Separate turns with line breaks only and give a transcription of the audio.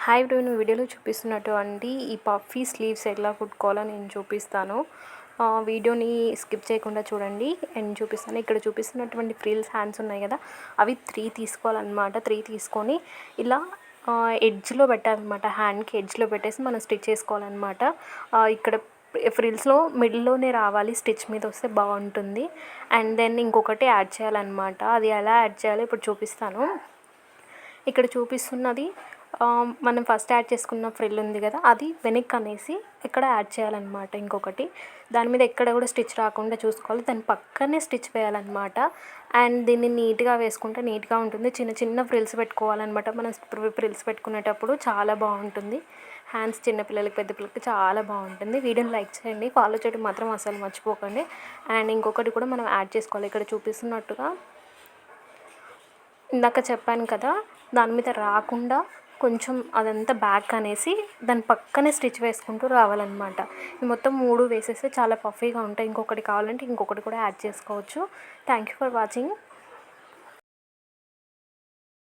Hi bro, నేను వీడియోలో చూపిస్తున్నటువంటి ఈ పఫీ స్లీవ్స్ ఎలా కుట్టుకోవాలో నేను చూపిస్తాను. వీడియోని స్కిప్ చేయకుండా చూడండి అండ్ చూపిస్తాను. ఇక్కడ చూపిస్తున్నటువంటి ఫ్రిల్స్ హ్యాండ్స్ ఉన్నాయి కదా, అవి 3 తీసుకోవాలన్నమాట. 3 తీసుకొని ఇలా ఎడ్జ్లో పెట్టాలన్నమాట. హ్యాండ్కి ఎడ్జ్లో పెట్టేసి మనం స్టిచ్ చేసుకోవాలన్నమాట. ఇక్కడ ఫ్రిల్స్లో మిడిల్లోనే రావాలి, స్టిచ్ మీద వస్తే బాగుంటుంది. అండ్ దెన్ ఇంకొకటి యాడ్ చేయాలన్నమాట. అది ఎలా యాడ్ చేయాలో ఇప్పుడు చూపిస్తాను. ఇక్కడ చూపిస్తున్నది మనం ఫస్ట్ యాడ్ చేసుకున్న ఫ్రిల్ ఉంది కదా, అది వెనక్కి అనేసి ఇక్కడ యాడ్ చేయాలన్నమాట. ఇంకొకటి దాని మీద ఎక్కడ కూడా స్టిచ్ రాకుండా చూసుకోవాలి. దాని పక్కనే స్టిచ్ వేయాలన్నమాట. అండ్ దీన్ని నీట్గా వేసుకుంటే నీట్గా ఉంటుంది. చిన్న చిన్న ఫ్రిల్స్ పెట్టుకోవాలన్నమాట. మనం ఫ్రిల్స్ పెట్టుకునేటప్పుడు చాలా బాగుంటుంది. హ్యాండ్స్ చిన్నపిల్లలకి పెద్ద పిల్లలకి చాలా బాగుంటుంది. వీడియోని లైక్ చేయండి, ఫాలో చేయడం మాత్రం అసలు మర్చిపోకండి. అండ్ ఇంకొకటి కూడా మనం యాడ్ చేసుకోవాలి. ఇక్కడ చూపిస్తున్నట్టుగా ఇందాక చెప్పాను కదా, దాని మీద రాకుండా కొంచెం అదంతా బ్యాక్ అనేసి దాని పక్కనే స్టిచ్ వేసుకుంటూ రావాలన్నమాట. ఈ మొత్తం 3 వేసేస్తే చాలా పఫీగా ఉంటాయి. ఇంకొకటి కావాలంటే ఇంకొకటి కూడా యాడ్ చేసుకోవచ్చు. Thank you for watching.